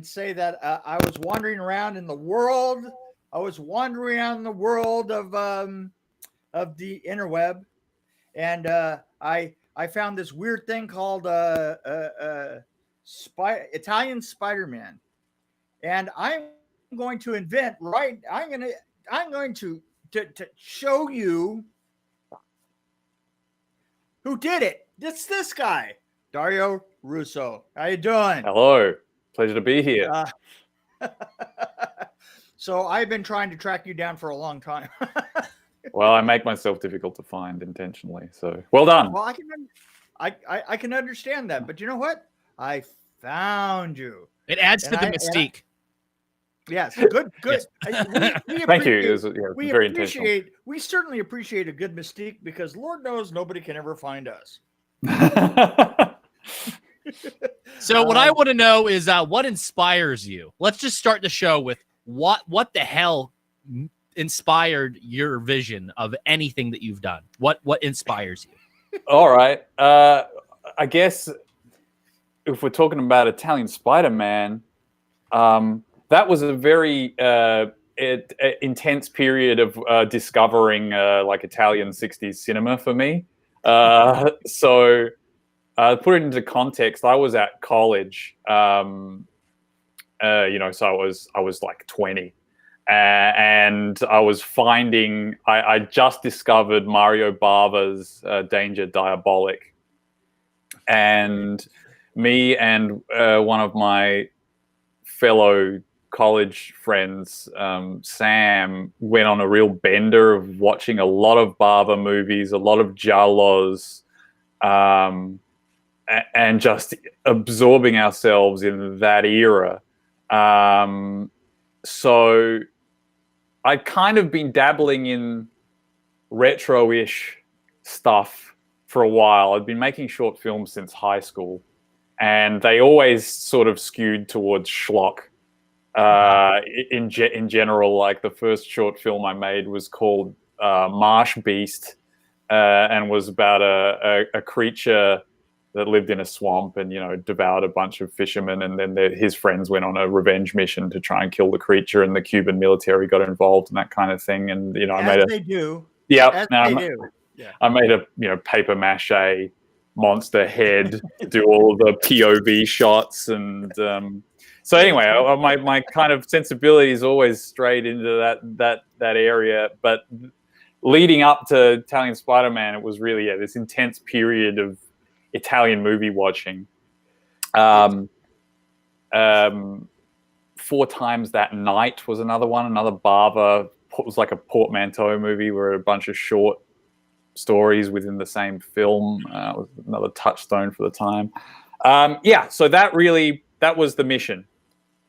and say that I was wandering around in the world. I was wandering around in the world of the interweb, and I found this weird thing called Italian Spider-Man, and I'm going to invent right. I'm going to show you who did it. It's this guy, Dario Russo. How you doing? Hello, pleasure to be here. So I've been trying to track you down for a long time. Well, I make myself difficult to find intentionally, so well done. Well, I can understand that, but you know what? I found you. It adds to the mystique. Yes, good. Yes. We Thank you. We certainly appreciate a good mystique because Lord knows nobody can ever find us. So what I want to know is what inspires you? Let's just start the show with what the hell inspired your vision of anything that you've done? What inspires you? All right. I guess if we're talking about Italian Spider-Man, that was a very intense period of discovering like Italian 60s cinema for me. So put it into context, I was at college, so I was like 20. And I was finding, I just discovered Mario Bava's Danger Diabolic. And me and one of my fellow college friends, Sam, went on a real bender of watching a lot of Bava movies, a lot of giallos, and just absorbing ourselves in that era. So I'd kind of been dabbling in retro-ish stuff for a while. I'd been making short films since high school, and they always sort of skewed towards schlock. In general, like the first short film I made was called Marsh Beast, and was about a creature that lived in a swamp and, devoured a bunch of fishermen. And then his friends went on a revenge mission to try and kill the creature, and the Cuban military got involved and that kind of thing. And, I made they do. Yeah. Yeah. I made a paper mache monster head to do all the POV shots. And so anyway, my kind of sensibilities always strayed into that area. But leading up to Italian Spider-Man, it was really this intense period of Italian movie watching. 4 Times That Night was another one. Another Bava. It was like a portmanteau movie where a bunch of short stories within the same film. Was another touchstone for the time. So that was the mission.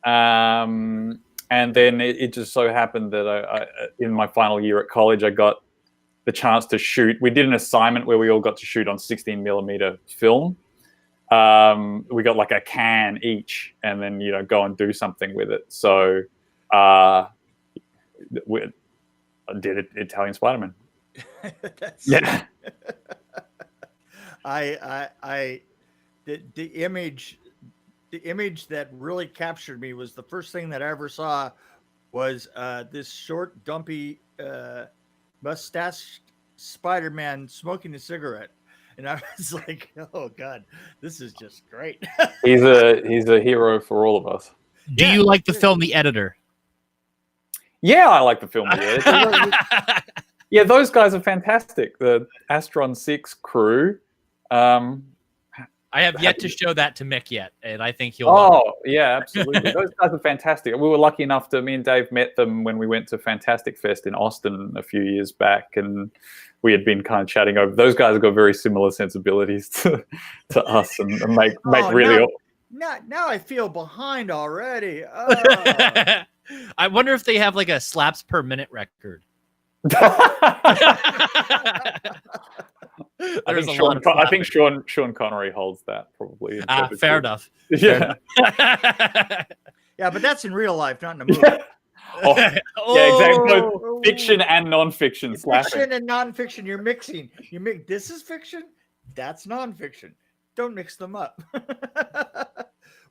And then it just so happened that I in my final year at college, I got the chance to shoot. We did an assignment where we all got to shoot on 16mm film. We got like a can each, and then go and do something with it. So I did Italian Spider-Man. Yeah. The image that really captured me was the first thing that I ever saw was this short, dumpy, mustached Spider-Man smoking a cigarette, and I was like, "Oh God, this is just great." He's a hero for all of us. Do you like the film The Editor? Yeah, I like the film The Editor. Yeah, those guys are fantastic. The Astron 6 crew. I have yet to show that to Mick yet, and I think he'll love it. Yeah, absolutely. Those guys are fantastic. We were lucky enough to, me and Dave met them when we went to Fantastic Fest in Austin a few years back, and we had been kind of chatting over. Those guys have got very similar sensibilities to us, and make really. Now I feel behind already. I wonder if they have like a slaps per minute record. I think Sean Connery holds that probably. Fair enough. Yeah. Yeah, but that's in real life, not in a movie. Yeah, exactly. Both fiction and non-fiction. Fiction and non-fiction. You're mixing. This is fiction. That's non-fiction. Don't mix them up.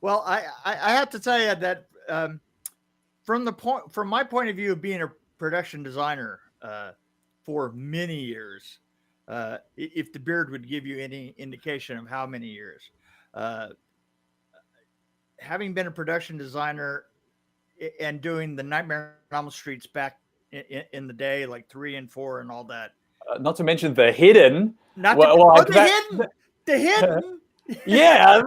Well, I have to tell you that from my point of view of being a production designer for many years, if the beard would give you any indication of how many years, uh, having been a production designer and doing the Nightmare on Elm Streets back in the day, like 3 and 4 and all that. Not to mention the hidden. Not Well, to, like the that- hidden, the hidden. Yeah,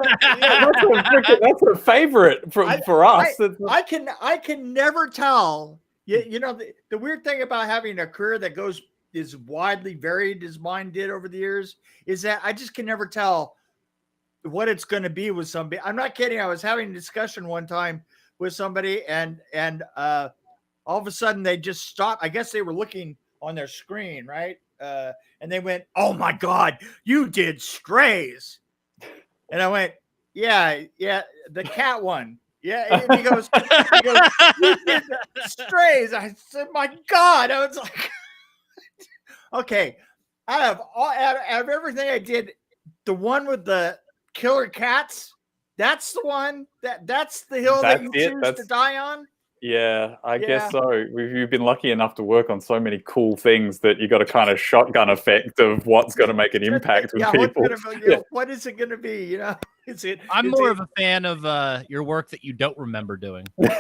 that's a favorite for us. I can never tell. You know, the weird thing about having a career that goes as widely varied as mine did over the years is that I just can never tell what it's going to be with somebody. I'm not kidding. I was having a discussion one time with somebody, and all of a sudden they just stopped. I guess they were looking on their screen, right? And they went, "Oh my God, you did Strays." And I went, yeah, the cat one. Yeah. And he goes "You did Strays." I said, my God. I was like, okay. Out of everything I did, the one with the killer cats, that's the one that's the hill that you choose to die on. Yeah, I guess so. You've been lucky enough to work on so many cool things that you got a kind of shotgun effect of what's going to make an impact with people. What is it going to be? You know, I'm more of a fan of your work that you don't remember doing. There's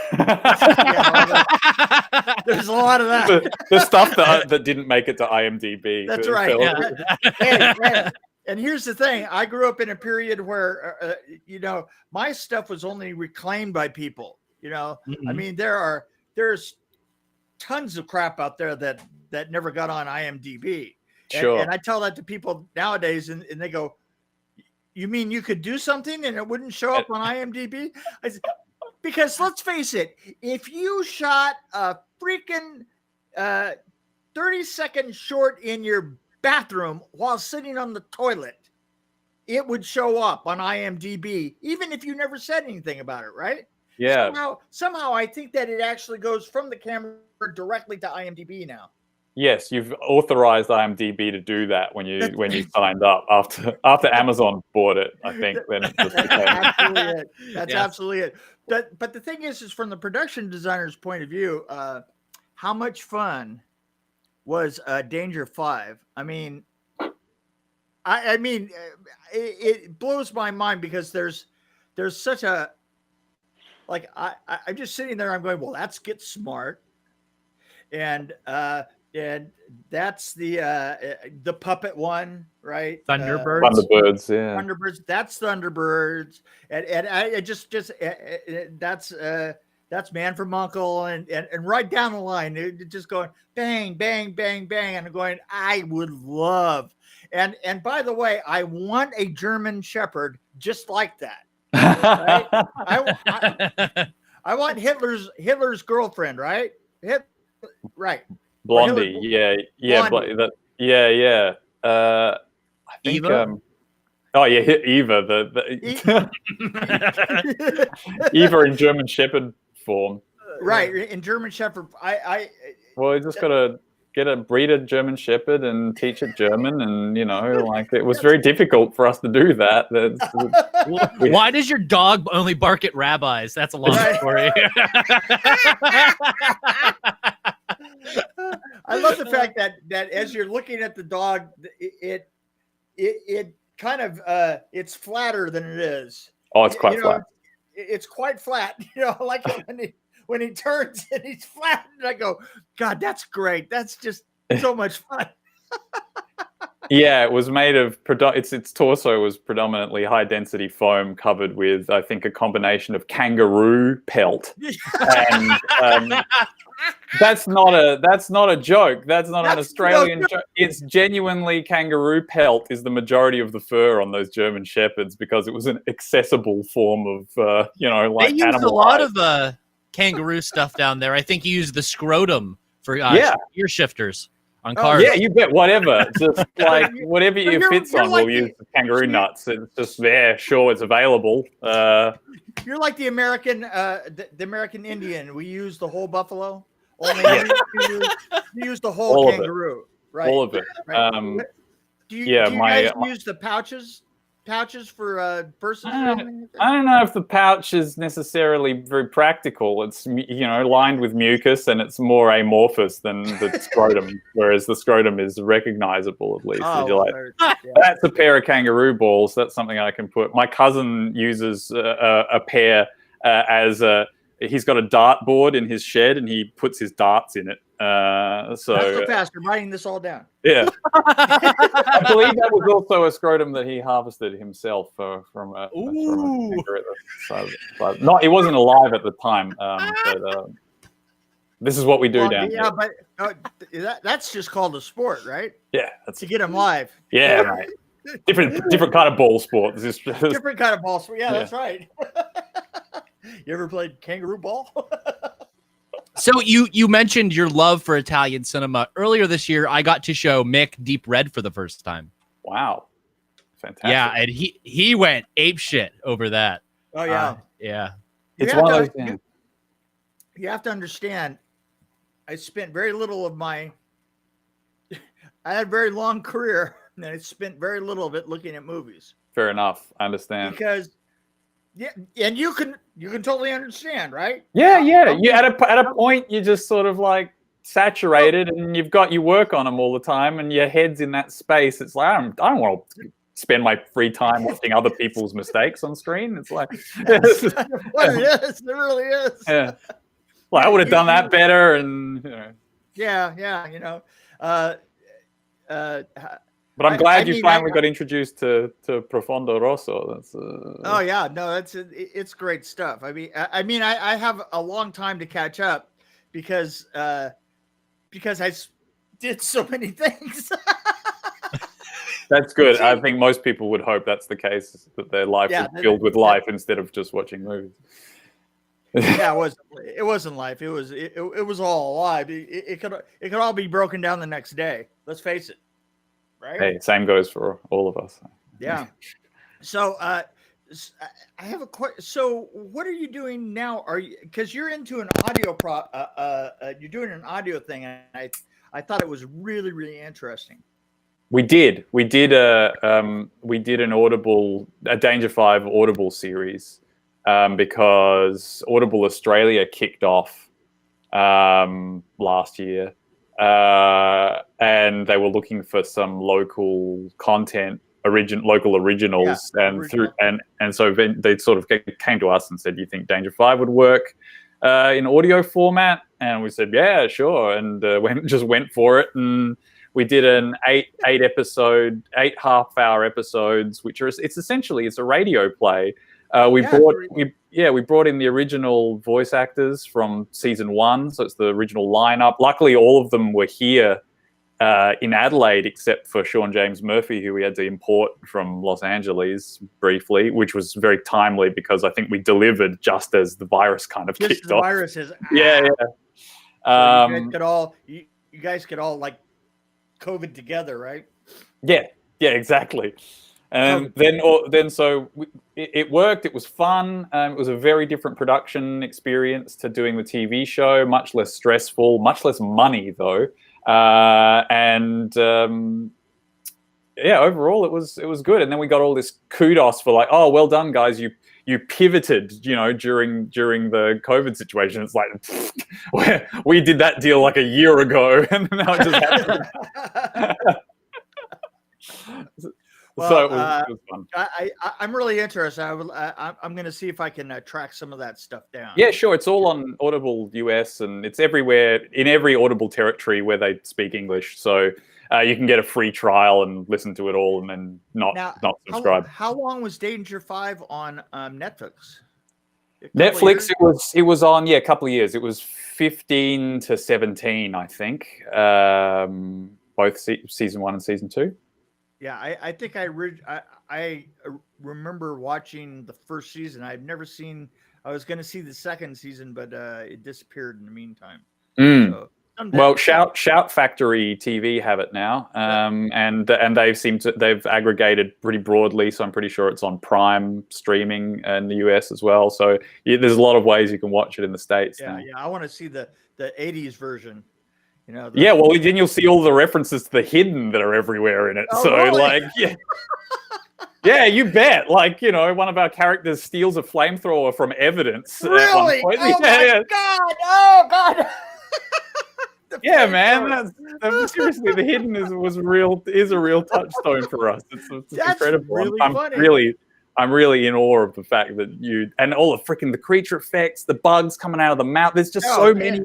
a lot of that. The stuff that didn't make it to IMDb. That's right. And here's the thing: I grew up in a period where, you know, my stuff was only reclaimed by people. You know, I mean, there's tons of crap out there that never got on IMDb. Sure. And I tell that to people nowadays, and they go, "You mean you could do something and it wouldn't show up on IMDb?" I said, because let's face it, if you shot a freaking 30-second short in your bathroom while sitting on the toilet, it would show up on IMDb, even if you never said anything about it, right? Yeah. Somehow I think that it actually goes from the camera directly to IMDb now. Yes, you've authorized IMDb to do that when you signed up after Amazon bought it. I think then it just became absolutely it. That's absolutely it. But the thing is from the production designer's point of view, how much fun was Danger 5? I mean, it blows my mind because there's such a, like, I'm just sitting there. I'm going, well, that's Get Smart, and that's the puppet one, right? Thunderbirds. Thunderbirds, yeah. Thunderbirds. That's Thunderbirds, and I just that's Man from Uncle, and right down the line, it just going bang, bang, bang, bang, and I'm going, I would love, and by the way, I want a German Shepherd just like that. Right? I want Hitler's girlfriend, right? Right. Blondie, Blondie. I think Eva? Eva, Eva in German Shepherd form. Right, in German Shepherd. Well, you just got to breed a German Shepherd and teach it German, and like it was very difficult for us to do that. Why does your dog only bark at rabbis? That's a long story. I love the fact that as you're looking at the dog, it kind of it's flatter than it is. Oh, it's quite flat. It's quite flat. Like when he turns and he's flat, and I go, God, that's great. That's just so much fun. Yeah, it was made of its torso was predominantly high density foam covered with, I think, a combination of kangaroo pelt, and that's not a joke. That's not an Australian joke. It's genuinely kangaroo pelt is the majority of the fur on those German Shepherds because it was an accessible form of like they used a lot of kangaroo stuff down there. I think you use the scrotum for ear shifters on cars. Yeah, you bet. Whatever, just like whatever you fits on, we'll use the kangaroo nuts. It's just there. Sure, it's available. You're like the American Indian. We use the whole buffalo. Only you use the whole all kangaroo. Right. All of it. Right. Do you guys use the pouches? pouches for purses? I don't know if the pouch is necessarily very practical. It's lined with mucus, and it's more amorphous than the scrotum. Whereas the scrotum is recognizable at least. Oh, that's a pair of kangaroo balls. That's something I can put. My cousin uses a pair as a. He's got a dart board in his shed, and he puts his darts in it. Not so fast. I'm writing this all down. Yeah, I believe that was also a scrotum that he harvested himself from a kangaroo. Not, he wasn't alive at the time, but this is what we do down here. Yeah, but that's just called a sport, right? Yeah, that's to get him live. Yeah, right. Different kind of ball sport. Different kind of ball sport. Yeah, that's right. You ever played kangaroo ball? So you mentioned your love for Italian cinema. Earlier this year, I got to show Mick Deep Red for the first time. Wow. Fantastic. Yeah, and he went ape shit over that. Oh, yeah. Yeah. It's one of those things. You have to understand, I spent very little of I had a very long career, and I spent very little of it looking at movies. Fair enough. I understand. Because... yeah, and you can totally understand, right? Yeah. You at a point you just sort of like saturated, and you work on them all the time, and your head's in that space. It's like I don't want to spend my free time watching other people's mistakes on screen. It's like what it is. It really is. Yeah. Well, I would have done that better, and Yeah. But I'm glad you finally got introduced to Profondo Rosso. That's oh yeah, no, it's great stuff. I mean, I have a long time to catch up because I did so many things. That's good. I think most people would hope that's the case, that their life is filled with life instead of just watching movies. Yeah, it wasn't life. It was all alive. It could all be broken down the next day. Let's face it. Right? Hey, same goes for all of us. Yeah. So I have a question. So what are you doing now? Because you're into an audio you're doing an audio thing, and I thought it was really, really interesting. We did an Audible, a Danger 5 Audible series, because Audible Australia kicked off last year. And they were looking for some local content, local originals, and so they sort of came to us and said, "Do you think Danger 5 would work in audio format?" And we said, "Yeah, sure," and went for it, and we did an 8 half-hour episodes, which it's essentially a radio play. We brought in the original voice actors from season 1, so it's the original lineup. Luckily, all of them were here in Adelaide, except for Sean James Murphy, who we had to import from Los Angeles briefly, which was very timely because I think we delivered just as the virus kind of kicked off. Virus is yeah. So you guys could all like COVID together, right? Yeah, exactly. And then it worked. It was fun. It was a very different production experience to doing the TV show. Much less stressful. Much less money, though. Overall, it was good. And then we got all this kudos for like, oh, well done, guys. You pivoted, during the COVID situation. It's like we did that deal like a year ago, and now it just happened. Well, so it was fun. I'm really interested. I'm going to see if I can track some of that stuff down. Yeah, sure. It's all on Audible US, and it's everywhere in every Audible territory where they speak English. So you can get a free trial and listen to it all, and then not subscribe. How long was Danger 5 on Netflix? Netflix. It was on a couple of years. It was 15 to 17, I think. Both season 1 and season 2. Yeah, I think I remember watching the first season. I've never seen. I was going to see the second season, but it disappeared in the meantime. So, well, Shout Factory TV have it now, and they've aggregated pretty broadly. So I'm pretty sure it's on Prime streaming in the US as well. So there's a lot of ways you can watch it in the States. Yeah, I want to see the 80s version. Well, then you'll see all the references to the hidden that are everywhere in it. Oh, so, really? Yeah, you bet. Like, one of our characters steals a flamethrower from evidence. Really? At one point. Oh my God! Oh God! Yeah, man. Seriously, the hidden is a real touchstone for us. It's That's incredible. really I'm funny. I'm really in awe of the fact that and all the creature effects, the bugs coming out of the mouth. There's just so many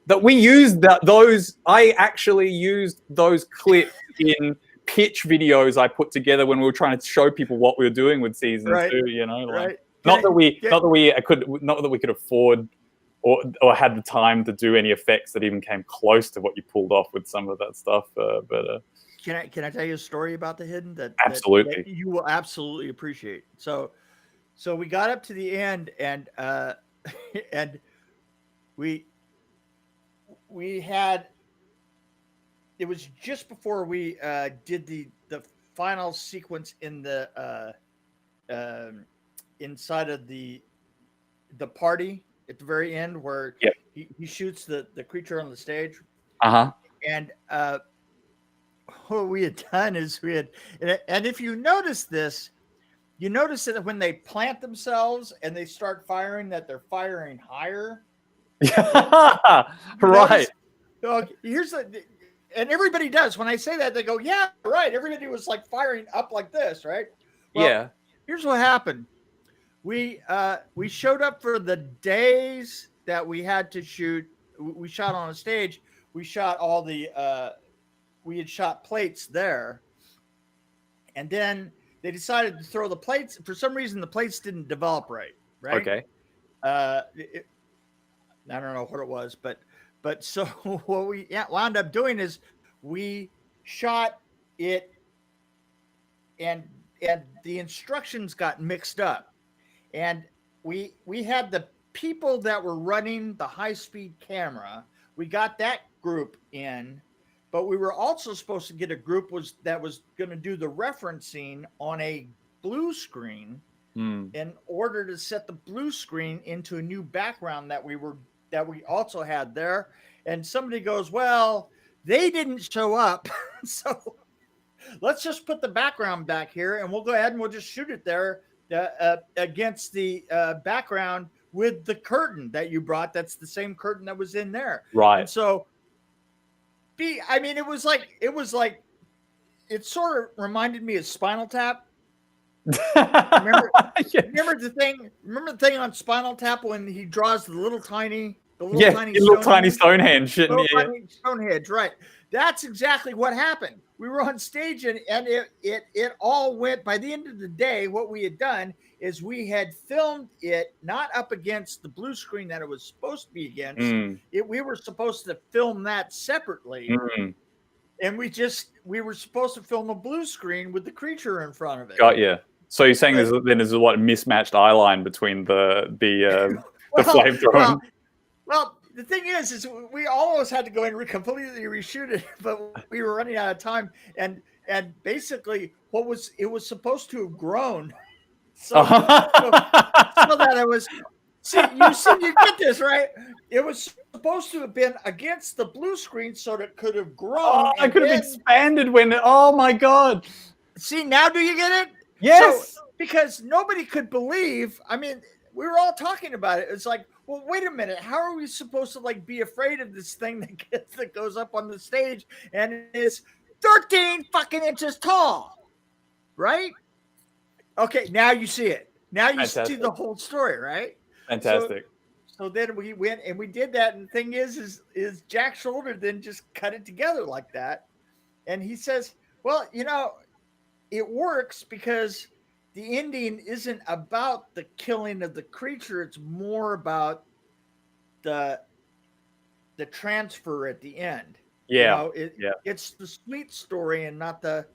that we used those. I actually used those clips in pitch videos I put together when we were trying to show people what we were doing with season 2. Right. Not that we could afford or had the time to do any effects that even came close to what you pulled off with some of that stuff. Can I tell you a story about the hidden that absolutely that you will absolutely appreciate? So we got up to the end and and we had, it was just before we did the final sequence in the inside of the party at the very end where he shoots the creature on the stage. And what we had done is and if you notice this, you notice that when they plant themselves and they start firing, that they're firing higher. Right. Here's and everybody does. When I say that, they go, yeah, right. Everybody was like firing up like this, right? Well, yeah. Here's what happened. We showed up for the days that we had to shoot. We shot on a stage. We shot all the we had shot plates there, and then they decided to throw the plates. For some reason, the plates didn't develop right. Okay. I don't know what it was, but so what we wound up doing is we shot it, and the instructions got mixed up. And we had the people that were running the high-speed camera. We got that group in, but we were also supposed to get a group that was going to do the referencing on a blue screen in order to set the blue screen into a new background that we also had there. And somebody goes, well, they didn't show up, so let's just put the background back here, and we'll go ahead and we'll just shoot it there. Against the background with the curtain that you brought. That's the same curtain that was in there. Right. And so it was like it sort of reminded me of Spinal Tap. Remember the thing on Spinal Tap when he draws the little tiny Stonehenge. Stonehenge, right. That's exactly what happened. We were on stage and it all went, by the end of the day, what we had done is we had filmed it not up against the blue screen that it was supposed to be against. We were supposed to film that separately. And we were supposed to film a blue screen with the creature in front of it. Got you. So you're saying there's a mismatched eye line between the flamethrower. Well, the thing is we almost had to go and completely reshoot it, but we were running out of time. And basically, it was supposed to have grown, so that it was. You get this right. It was supposed to have been against the blue screen, so that it could have grown. It could have expanded when. Oh my God! See, now do you get it? Yes. So, because nobody could believe. I mean, we were all talking about it. It's like, well, wait a minute. How are we supposed to be afraid of this thing that goes up on the stage and is 13 fucking inches tall, right? Okay, now you see it. Now you see the whole story, right? Fantastic. So then we went and we did that. And the thing is Jack Shoulder then just cut it together like that. And he says, well, it works because the ending isn't about the killing of the creature. It's more about the transfer at the end. Yeah. It's the sweet story and not the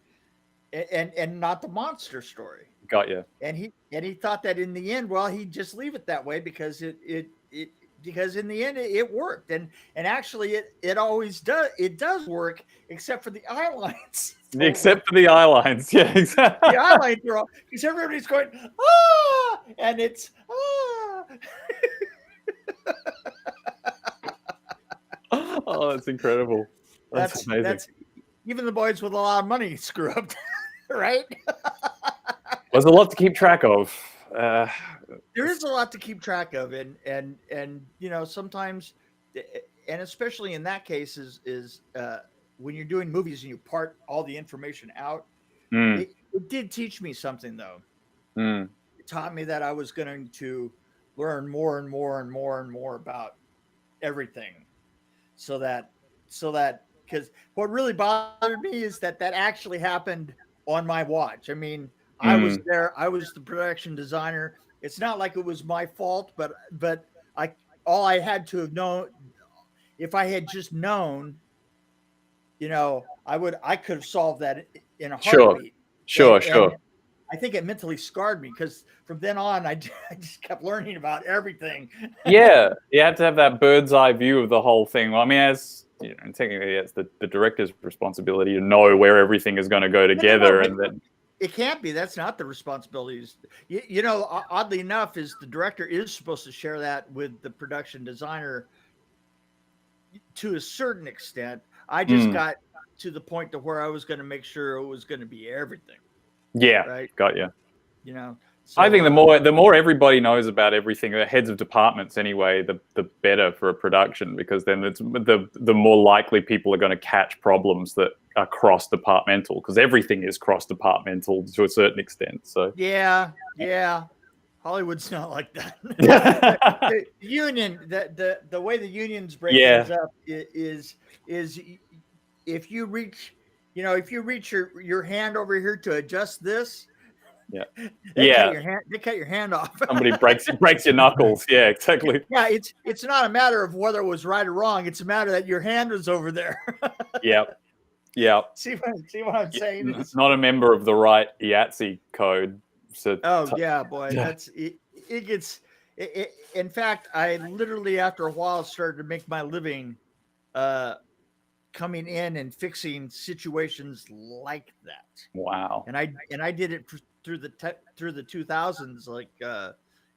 not the monster story. Got you. And he thought that in the end, well, he'd just leave it that way because because in the end it worked. And actually it always does. It does work, except for the eye lines. Except for the eye lines. Yeah, exactly. The eye lines are all, because everybody's going, ah, and it's, ah. Oh, that's incredible. That's amazing. Even the boys with a lot of money screw up, right? There's a lot to keep track of. There is a lot to keep track of, and sometimes, and especially in that case is when you're doing movies and you part all the information out. It did teach me something though. It taught me that I was going to learn more and more and more and more about everything, so that because what really bothered me is that actually happened on my watch. I mean, I was there. I was the production designer. It's not like it was my fault, but all I had to have known, if I had just known, I could have solved that in a heartbeat. Sure. And I think it mentally scarred me because from then on, I just kept learning about everything. Yeah, you have to have that bird's eye view of the whole thing. Well, I mean, as technically, it's the director's responsibility to know where everything is going to go together, and then it can't be. That's not the responsibilities. Oddly enough, is the director is supposed to share that with the production designer to a certain extent. I just got to the point to where I was going to make sure it was going to be everything. Yeah, right. Got you. So, I think the more everybody knows about everything, the heads of departments anyway, the better for a production, because then it's the more likely people are going to catch problems that are cross-departmental, because everything is cross-departmental to a certain extent. So yeah, Hollywood's not like that. The union, the way the unions break things up is if you reach your hand over here to adjust this. They cut your hand off. Somebody breaks your knuckles. Yeah, exactly. Yeah, it's not a matter of whether it was right or wrong. It's a matter that your hand was over there. Yep. See what I'm saying? It's not a member of the right IATSE code. So boy, that's it. It gets. In fact, I literally after a while started to make my living, coming in and fixing situations like that. Wow. And I did it through the 2000s, like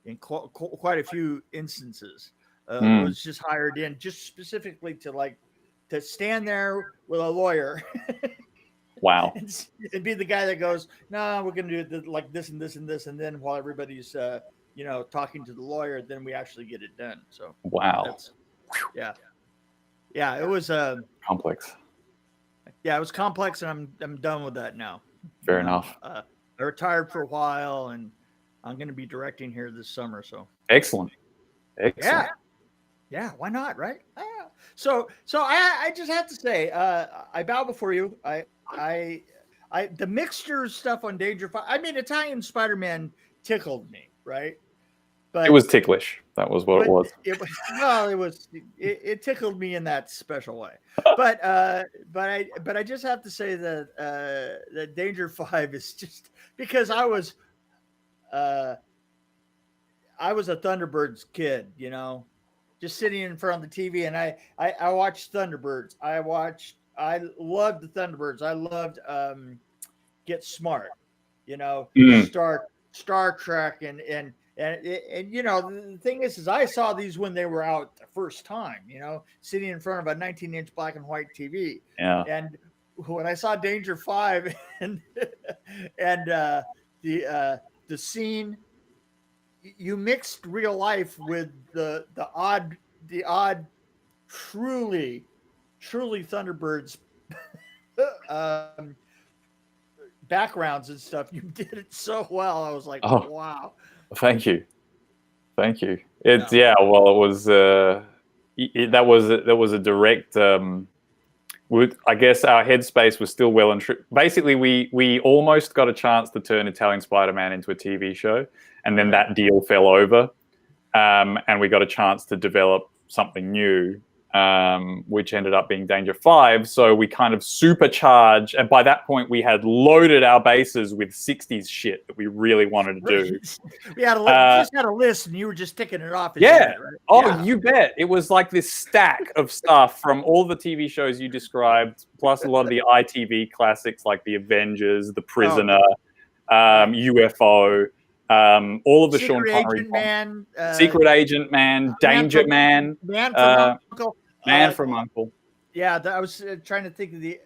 in quite a few instances. Was just hired in just specifically to stand there with a lawyer. Wow. and be the guy that goes, no, we're going to do it like this and this and this, and then while everybody's talking to the lawyer, then we actually get it done. So wow. Yeah, it was complex. Yeah, it was complex, and I'm done with that now. Fair enough. I retired for a while, and I'm going to be directing here this summer. So excellent. Yeah. Why not, right? Yeah. So I just have to say, I bow before you. I the mixture stuff on Danger Five. I mean, Italian Spider-Man tickled me, right? But it was ticklish. That was what it was. It tickled me in that special way. But I just have to say that Danger 5 is just because I was a Thunderbirds kid, just sitting in front of the TV, and I watched Thunderbirds. I loved the Thunderbirds. I loved Get Smart, Star Trek and the thing is I saw these when they were out the first time, sitting in front of a 19-inch black and white TV. Yeah. And when I saw Danger 5 and the scene, you mixed real life with the odd truly Thunderbirds backgrounds and stuff. You did it so well. I was like, wow. Thank you. It's well, it was that was a direct. I guess our headspace was still well and true. Basically, we almost got a chance to turn Italian Spider-Man into a TV show, and then that deal fell over, and we got a chance to develop something new, which ended up being Danger 5. So we kind of supercharged, and by that point we had loaded our bases with 60s shit that we really wanted to do. We just had a list, and you were just ticking it off. Right? You bet. It was like this stack of stuff from all the TV shows you described, plus a lot of the ITV classics like The Avengers, The Prisoner, UFO, all of the Sean Connery, Secret Agent Man, Danger Man, Man from Uncle. Yeah, I was trying to think of the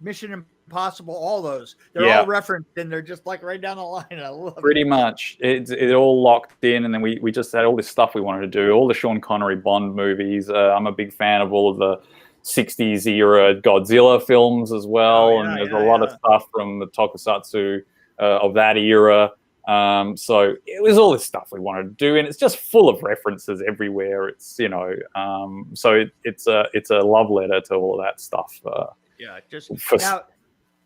Mission Impossible, all those. They're Yeah. all referenced and they're just like right down the line. I love Pretty it. much. It all locked in, and then we just had all this stuff we wanted to do, all the Sean Connery Bond movies. I'm a big fan of all of the 60s era Godzilla films as well, Oh, and yeah, there's yeah, a lot yeah. of stuff from the tokusatsu of that era. So it was all this stuff we wanted to do, and it's just full of references everywhere. It's so it's a love letter to all of that stuff. Yeah, just now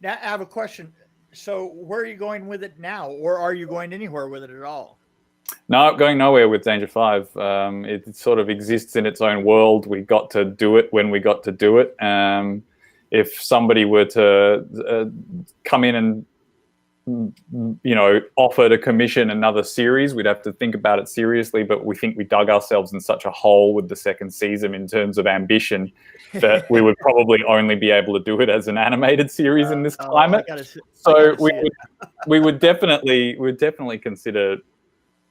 I have a question. So where are you going with it now, or are you going anywhere with it at all? No, going nowhere with Danger 5. It sort of exists in its own world. We got to do it when we got to do it. If somebody were to come in and offer to commission another series, we'd have to think about it seriously, but we think we dug ourselves in such a hole with the second season in terms of ambition that we would probably only be able to do it as an animated series in this climate. We would definitely consider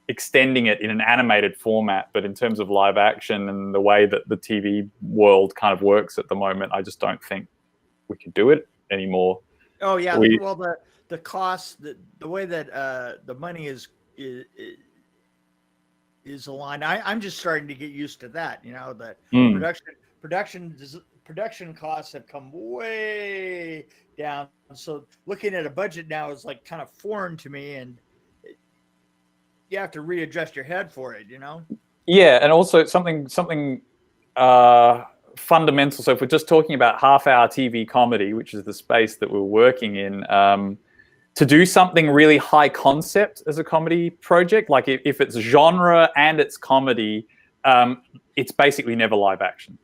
extending it in an animated format, but in terms of live action and the way that the TV world kind of works at the moment, I just don't think we could do it anymore. Oh yeah, well the cost, the way that the money is aligned. I'm just starting to get used to that. That production costs have come way down. So looking at a budget now is like kind of foreign to me, and you have to readjust your head for it. Yeah, and also something fundamental. So if we're just talking about half-hour TV comedy, which is the space that we're working in, to do something really high concept as a comedy project, like if it's genre and it's comedy, it's basically never live action.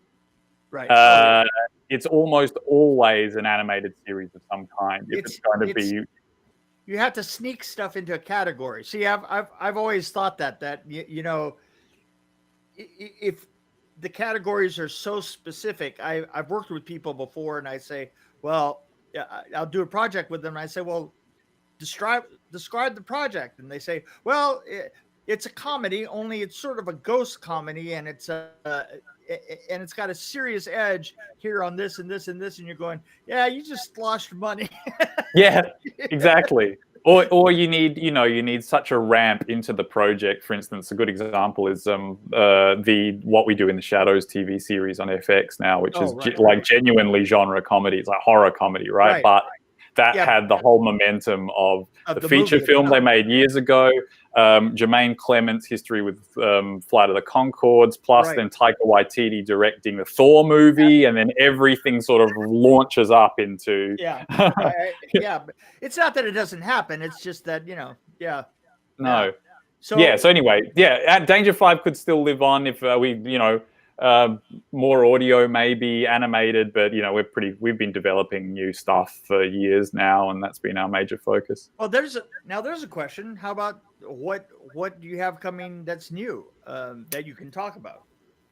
Right. It's almost always an animated series of some kind. If it's going to be, you have to sneak stuff into a category. See, I've always thought that if the categories are so specific, I've worked with people before, and I say, well, I'll do a project with them, and I say, well, describe the project, and they say, well, it's a comedy, only it's sort of a ghost comedy, and it's got a serious edge here on this and this and this, and you're going, yeah, you just lost money. Yeah, exactly. Or you need such a ramp into the project. For instance, a good example is the What We Do in the Shadows TV series on FX now, which is genuinely genre comedy. It's like horror comedy, right? But that had the whole momentum of the feature film they made years ago, Jermaine Clement's history with Flight of the Conchords, plus then Taika Waititi directing the Thor movie, and then everything sort of launches up into... Yeah. But it's not that it doesn't happen. It's just that, No. Yeah. So anyway, Danger 5 could still live on if more audio, maybe animated, but we've been developing new stuff for years now, and that's been our major focus. Well, there's a question. How about what do you have coming that's new that you can talk about?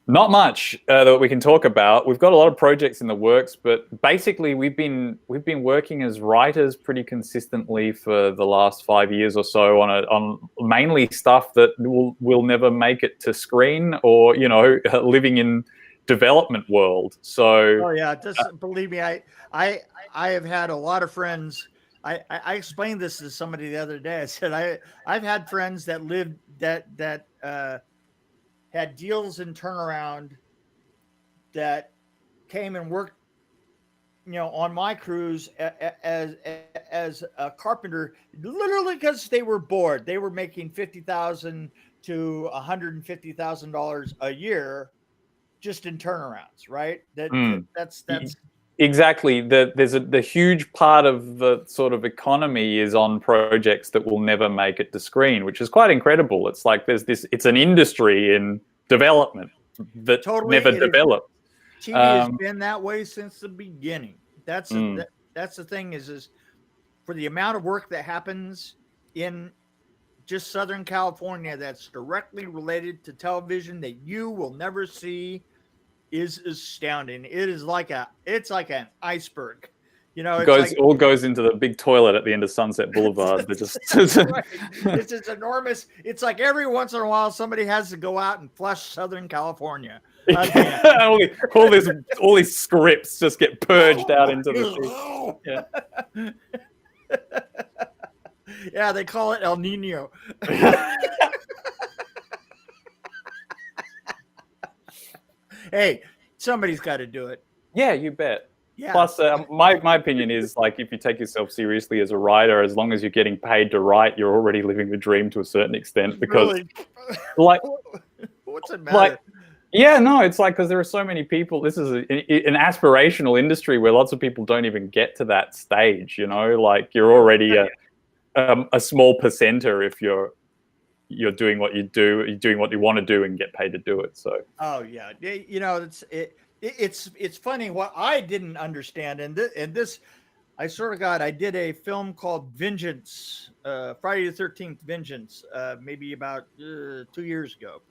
Not much that we can talk about. We've got a lot of projects in the works, but basically we've been working as writers pretty consistently for the last 5 years or so on mainly stuff that will never make it to screen, or living in development world. So believe me, I have had a lot of friends. I explained this to somebody the other day. I said I've had friends that lived that had deals in turnaround that came and worked, on my crews as a carpenter, literally because they were bored. They were making $50,000 to $150,000 a year just in turnarounds, right? That's exactly. The huge part of the sort of economy is on projects that will never make it to screen, which is quite incredible. It's like it's an industry in development that never developed. TV has been that way since the beginning. That's the thing is for the amount of work that happens in just Southern California that's directly related to television that you will never see is astounding. It's like an iceberg. You know, it's goes like all goes into the big toilet at the end of Sunset Boulevard. They're just right. It's this enormous. It's like every once in a while somebody has to go out and flush Southern California. Again. all these scripts just get purged out into the thing. Yeah. Yeah, they call it El Nino. Hey, somebody's got to do it. Yeah, you bet. Yeah. Plus, my opinion is, like, if you take yourself seriously as a writer, as long as you're getting paid to write, you're already living the dream to a certain extent. Because, really? like, what's it matter? like, yeah, no, it's like, because there are so many people. This is an aspirational industry where lots of people don't even get to that stage. You know, like, you're already a small percenter if you're doing what you do, you're doing what you want to do, and get paid to do it. So. Oh yeah, you know, it's funny what I didn't understand, and this I sort of got. I did a film called Vengeance, Friday the 13th Vengeance, maybe about 2 years ago,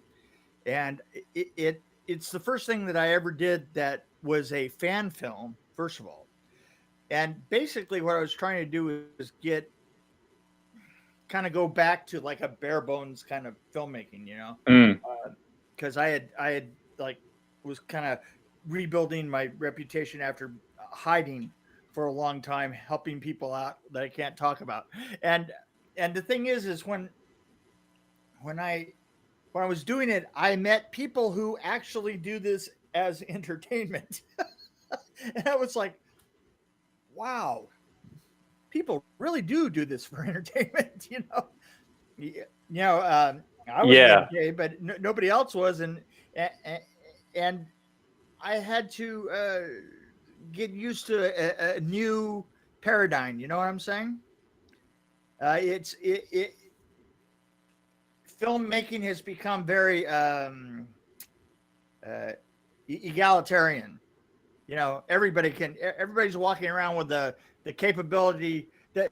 and it's the first thing that I ever did that was a fan film, first of all, and basically what I was trying to do is kind of go back to like a bare bones kind of filmmaking, you know, because I had like was kind of rebuilding my reputation after hiding for a long time, helping people out that I can't talk about. And the thing is when I was doing it, I met people who actually do this as entertainment. And I was like, wow, people really do this for entertainment, you know. I was gay, but nobody else was, and I had to get used to a new paradigm. You know what I'm saying? Filmmaking has become very egalitarian. You know, everybody's walking around with the capability that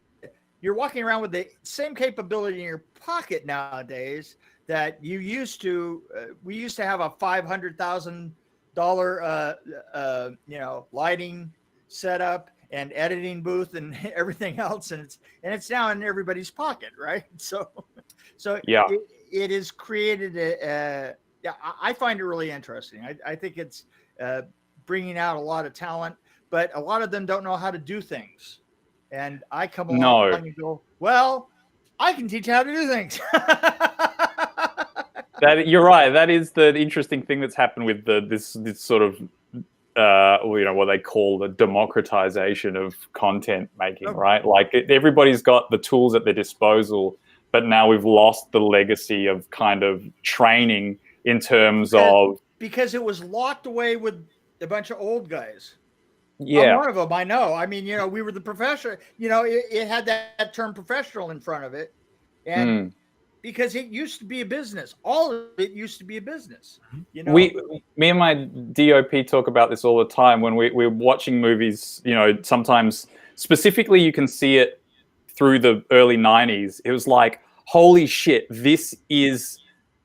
you're walking around with the same capability in your pocket nowadays that we used to have a $500,000 lighting setup and editing booth and everything else, and it's now in everybody's pocket, right? So yeah, it has created I find it really interesting. I think it's bringing out a lot of talent, but a lot of them don't know how to do things. And I come along and go, well, I can teach you how to do things. That you're right. That is the interesting thing that's happened with this sort of what they call the democratization of content making, right? Like everybody's got the tools at their disposal, but now we've lost the legacy of kind of training in terms of because it was locked away with a bunch of old guys. Yeah, I'm one of them. I know. I mean, we were the professional. It had that term "professional" in front of it, and because it used to be a business, all of it used to be a business. Me and my DOP talk about this all the time when we're watching movies. Sometimes specifically, you can see it through the early '90s. It was like, holy shit, this is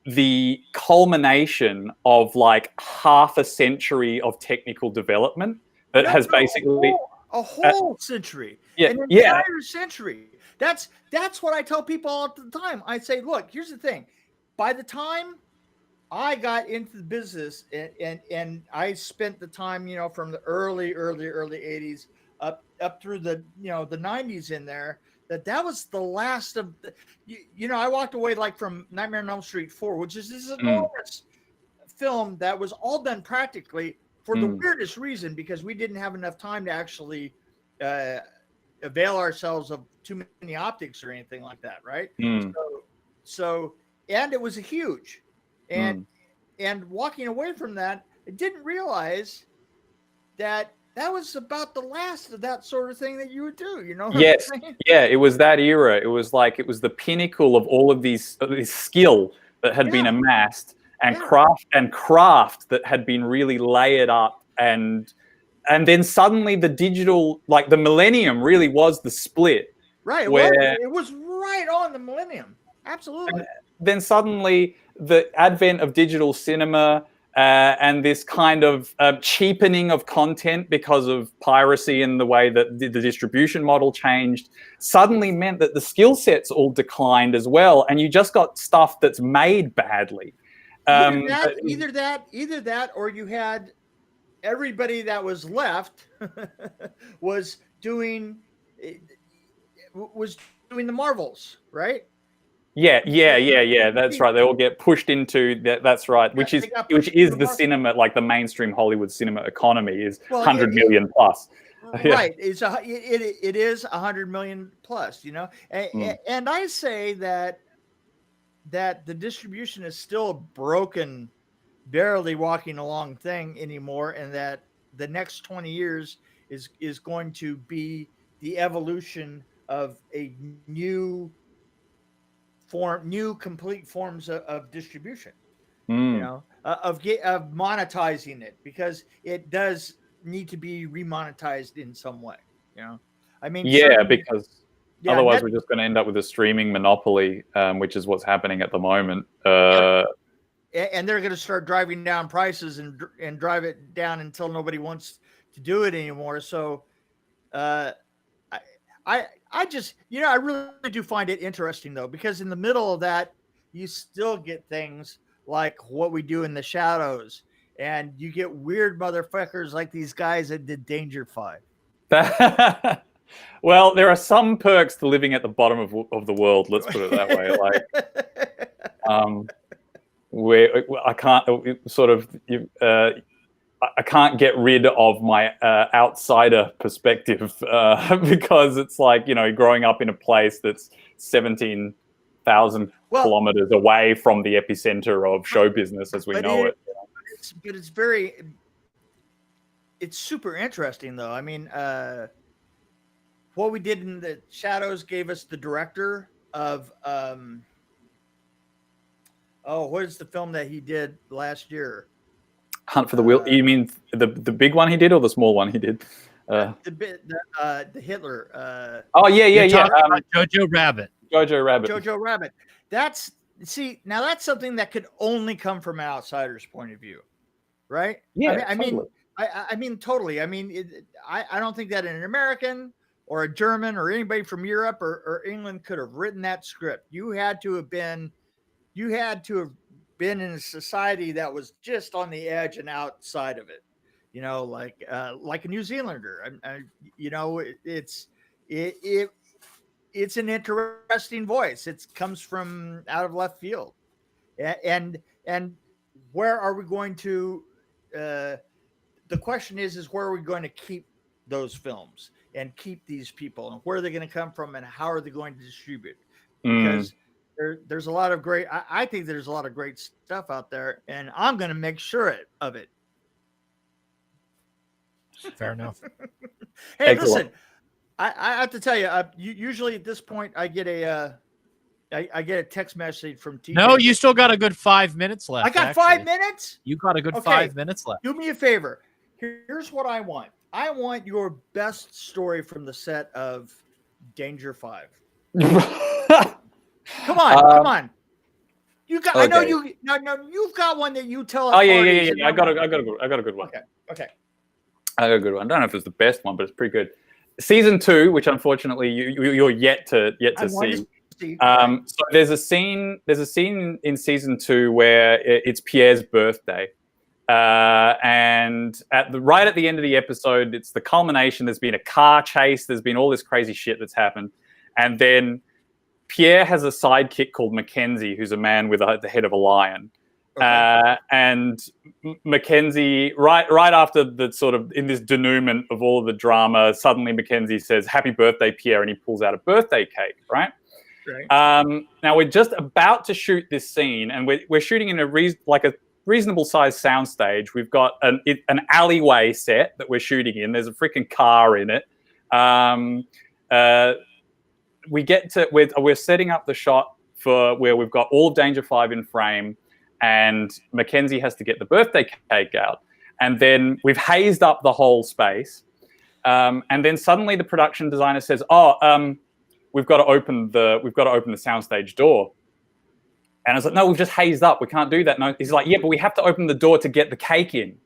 the culmination of like half a century of technical development. That has basically a whole century, an entire century. That's what I tell people all the time. I say, look, here's the thing. By the time I got into the business and I spent the time, from the early 80s up through the the 90s in there, that was the last of the, I walked away like from Nightmare on Elm Street 4, which is this enormous film that was all done practically. For the weirdest reason, because we didn't have enough time to actually avail ourselves of too many optics or anything like that, right? So and it was a huge, and walking away from that, I didn't realize that was about the last of that sort of thing that you would do. Yes, yeah, it was that era. It was like it was the pinnacle of all of this skill that had been amassed. And craft that had been really layered up, and then suddenly the digital, like the millennium, really was the split. Right, it was right on the millennium, absolutely. Then suddenly the advent of digital cinema and this kind of cheapening of content because of piracy and the way that the distribution model changed suddenly meant that the skill sets all declined as well, and you just got stuff that's made badly. Either that, or you had everybody that was left was doing the Marvels, right? Yeah. That's right. They all get pushed into that. That's right. Which is the cinema, like the mainstream Hollywood cinema economy is 100 million plus. Right. It is 100 million plus. And I say that the distribution is still a broken, barely walking along thing anymore, and that the next 20 years is going to be the evolution of a new complete forms of distribution, of monetizing it, because it does need to be remonetized in some way. I mean, because otherwise we're just going to end up with a streaming monopoly, which is what's happening at the moment. And they're going to start driving down prices and drive it down until nobody wants to do it anymore. So, I just, I really do find it interesting, though, because in the middle of that, you still get things like What We Do in the Shadows, and you get weird motherfuckers like these guys that did Danger 5. Well, there are some perks to living at the bottom of the world. Let's put it that way. Like, where I can't I can't get rid of my outsider perspective because it's like, growing up in a place that's 17,000 kilometers away from the epicenter of show business as we know it. It's super interesting, though. I mean, What We Did in the Shadows gave us the director of what is the film that he did last year? Hunt for the Will. You mean the big one he did, or the small one he did? The Hitler. Jojo Rabbit. Jojo Rabbit. That's something that could only come from an outsider's point of view, right? Yeah, I mean, totally. I mean, I don't think that an American or a German or anybody from Europe or England could have written that script. You had to have been in a society that was just on the edge and outside of it, like a New Zealander. It's an interesting voice. It comes from out of left field, and where are we going to? The question is where are we going to keep those films and keep these people, and where are they going to come from, and how are they going to distribute? Because there's a lot of great. I think there's a lot of great stuff out there, and I'm going to make sure of it. Fair enough. Hey, listen, I have to tell you, usually at this point, I get a text message from TJ. No, you still got a good 5 minutes left. I got 5 minutes. You got a good 5 minutes left. Do me a favor. Here's what I want. I want your best story from the set of Danger 5. Come on. You got. Okay. I know you. No. You've got one that you tell. Oh yeah. I got a good one. Okay. I got a good one. I don't know if it's the best one, but it's pretty good. Season 2, which unfortunately you're yet to see. So there's a scene in season 2 where it's Pierre's birthday, and right at the end of the episode, it's the culmination. There's been a car chase. There's been all this crazy shit that's happened, and then Pierre has a sidekick called Mackenzie, who's a man with the head of a lion. Okay. And Mackenzie, right after the sort of in this denouement of all of the drama, suddenly Mackenzie says, "Happy birthday, Pierre," and he pulls out a birthday cake, right? Now we're just about to shoot this scene, and we're shooting in a reasonable sized soundstage. We've got an alleyway set that we're shooting in. There's a freaking car in it. We get to we're setting up the shot for where we've got all of Danger 5 in frame, and Mackenzie has to get the birthday cake out, and then we've hazed up the whole space, and then suddenly the production designer says, we've got to open the soundstage door, And I was like, no, we've just hazed up. We can't do that. No, he's like, yeah, but we have to open the door to get the cake in.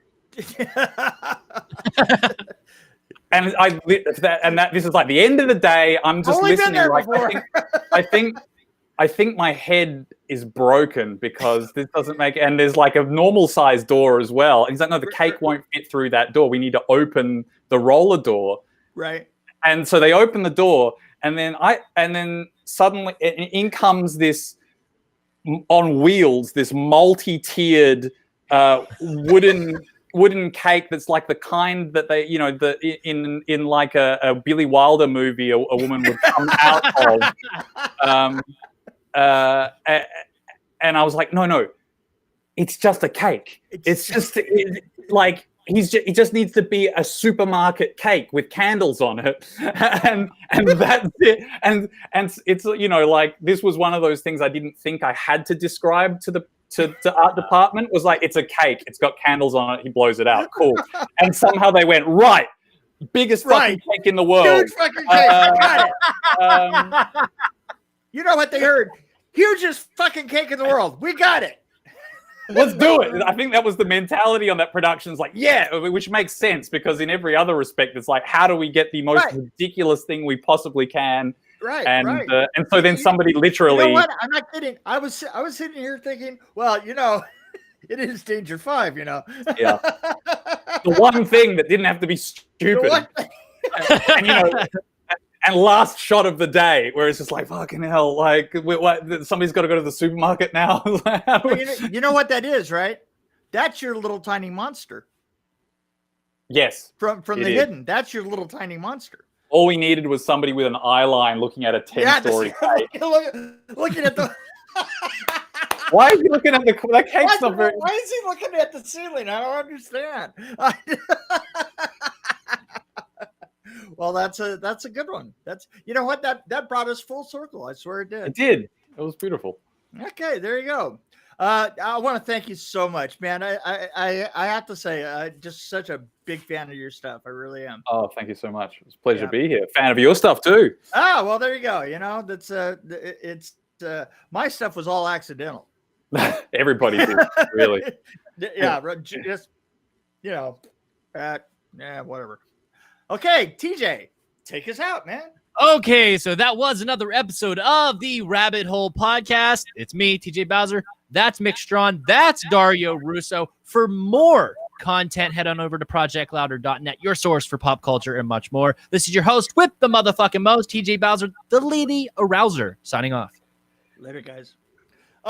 And this is like the end of the day. I'm just Only been listening. there Like, before. I think my head is broken because this doesn't make. And there's like a normal size door as well. And he's like, no, the cake won't fit through that door. We need to open the roller door. Right. And so they open the door, and then suddenly in comes this on wheels, this multi-tiered wooden cake that's like the kind that they, in like a Billy Wilder movie, a woman would come out of. And I was like, no, it's just a cake. It's just like he just needs to be a supermarket cake with candles on it, and that's it. And it's like this was one of those things I didn't think I had to describe to the art department. Was like, it's a cake, it's got candles on it, he blows it out, cool. And somehow they went, right, biggest fucking cake in the world. Huge fucking cake. I got it. You know what they heard? Hugest fucking cake in the world. We got it. Let's do it. I think that was the mentality on that production. It's like, yeah, which makes sense because in every other respect, it's like, how do we get the most ridiculous thing we possibly can? Right. And so then somebody literally. You know what? I'm not kidding. I was sitting here thinking, well, it is Danger 5, Yeah. The one thing that didn't have to be stupid. And last shot of the day, where it's just like, fucking hell, like, somebody's got to go to the supermarket now. You know what that is, right? That's your little tiny monster. Yes. From the hidden. That's your little tiny monster. All we needed was somebody with an eye line looking at a 10-story cake. Looking at the... Why is he looking at that cake's not very... Why is he looking at the ceiling? I don't understand. Well, that's a good one. That's, you know what, that brought us full circle. I swear it did. It did. It was beautiful. Okay, there you go. I want to thank you so much, man. I have to say, just such a big fan of your stuff. I really am. Oh, thank you so much. It's a pleasure to be here. Fan of your stuff too. Ah, well, there you go. That's it's my stuff was all accidental. Everybody did, really. Yeah, just whatever. Okay, TJ, take us out, man. Okay, so that was another episode of the Rabbit Hole podcast. It's me, TJ Bowser. That's Mick Strawn. That's Dario Russo. For more content, head on over to projectlouder.net, your source for pop culture and much more. This is your host with the motherfucking most, TJ Bowser, the lady arouser, signing off. Later, guys.